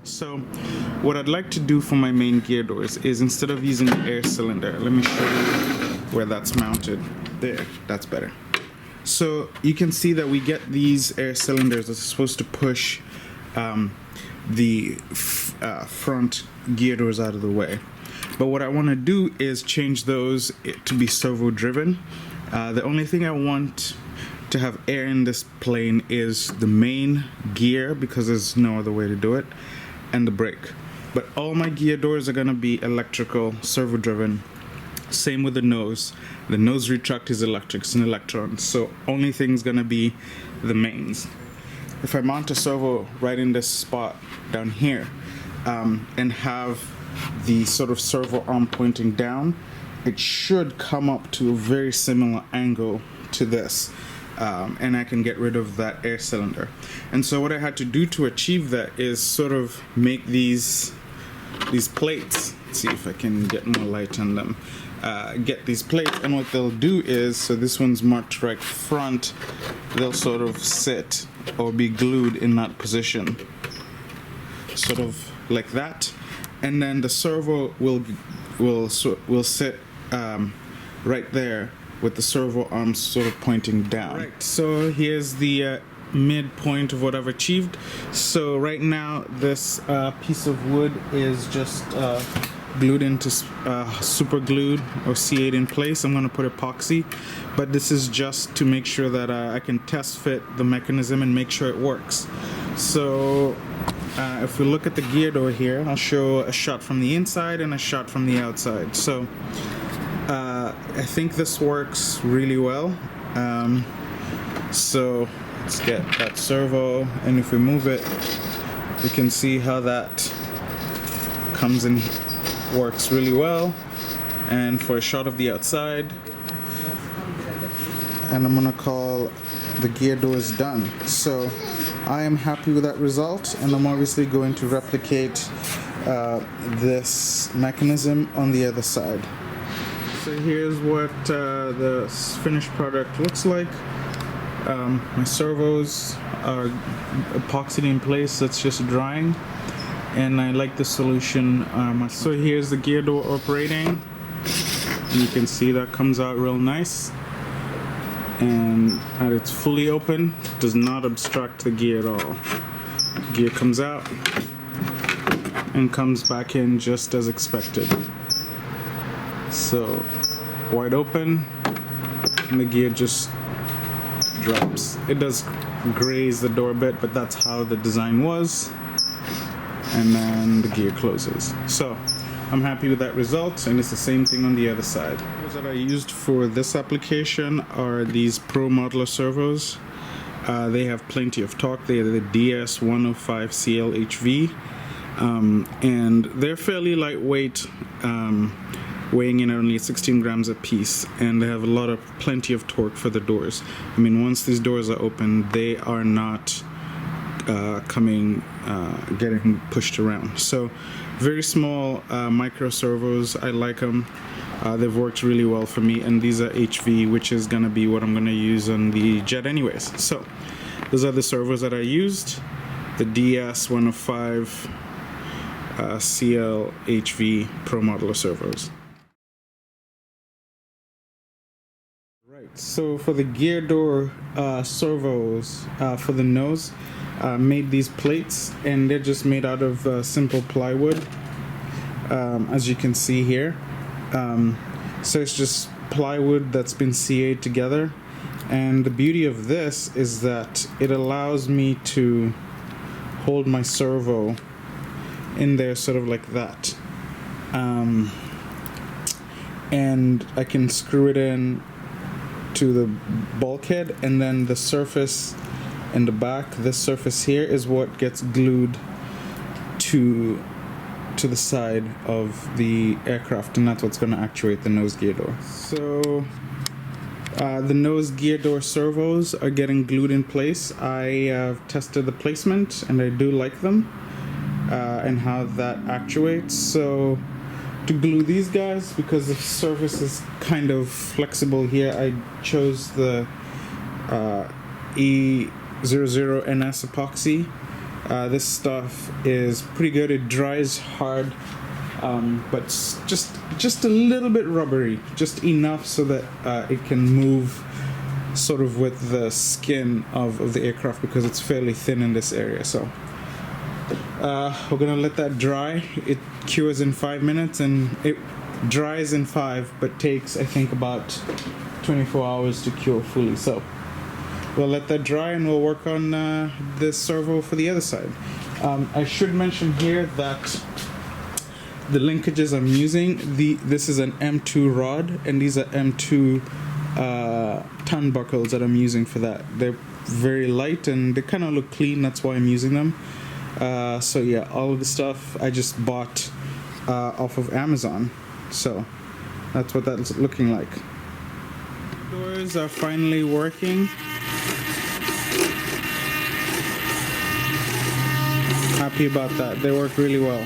So what I'd like to do for my main gear doors is, instead of using the air cylinder, let me show you where that's mounted. There, that's better. So you can see that we get these air cylinders that are supposed to push the front gear doors out of the way. But what I want to do is change those to be servo driven. The only thing I want to have air in this plane is the main gear, because there's no other way to do it, and the brake. But all my gear doors are going to be electrical, servo driven. Same with the nose. The nose retract is electric, it's an electron, so only thing's going to be the mains. If I mount a servo right in this spot down here and have the sort of servo arm pointing down, it should come up to a very similar angle to this. And I can get rid of that air cylinder. And so what I had to do to achieve that is sort of make these plates. Let's see if I can get more light on them. Get these plates, and what they'll do is, so this one's marked right front, they'll sort of sit or be glued in that position, sort of like that, and then the servo will sit right there, with the servo arms sort of pointing down. Right, so here's the midpoint of what I've achieved. So right now this piece of wood is just glued into super glued or C8 in place. I'm going to put epoxy, but this is just to make sure that I can test fit the mechanism and make sure it works. So if we look at the gear door here, I'll show a shot from the inside and a shot from the outside. So I think this works really well. So let's get that servo, and if we move it, we can see how that comes in, works really well. And for a shot of the outside, and I'm gonna call the gear doors done. So I am happy with that result, and I'm obviously going to replicate this mechanism on the other side. So here's what the finished product looks like. My servos are epoxied in place, so it's just drying, and I like the solution. So here's the gear door operating. You can see that comes out real nice, and it's fully open, does not obstruct the gear at all. Gear comes out and comes back in just as expected. So wide open, and the gear just drops. It does graze the door a bit, but that's how the design was, and then the gear closes. So I'm happy with that result, and it's the same thing on the other side. Those that I used for this application are these Pro modular servos. They have plenty of torque. They are the DS105 CLHV, and they're fairly lightweight, weighing in only 16 grams a piece, and they have plenty of torque for the doors. I mean, once these doors are open, they are not getting pushed around. So very small micro servos. I like them. They've worked really well for me, and these are HV, which is going to be what I'm going to use on the jet anyways. So those are the servos that I used, the DS105 CLHV Pro modular servos. Right, so for the gear door servos, for the nose, made these plates, and they're just made out of simple plywood, as you can see here. So it's just plywood that's been CA'd together, and the beauty of this is that it allows me to hold my servo in there sort of like that, and I can screw it in to the bulkhead, and then the surface in the back, this surface here, is what gets glued to the side of the aircraft, and that's what's going to actuate the nose gear door. So the nose gear door servos are getting glued in place. I have tested the placement, and I do like them, and how that actuates. So to glue these guys, because the surface is kind of flexible here, I chose the E00NS epoxy. This stuff is pretty good. It dries hard, but just a little bit rubbery, just enough so that it can move sort of with the skin of the aircraft, because it's fairly thin in this area. So we're gonna let that dry. It cures in 5 minutes, and it dries in 5, but takes, I think, about 24 hours to cure fully. So we'll let that dry, and we'll work on this servo for the other side. I should mention here that the linkages I'm using, this is an M2 rod, and these are M2 ton buckles that I'm using for that. They're very light and they kind of look clean, that's why I'm using them. So yeah, all of the stuff I just bought off of Amazon. So that's what that's looking like. Doors are finally working. Happy about that. They work really well.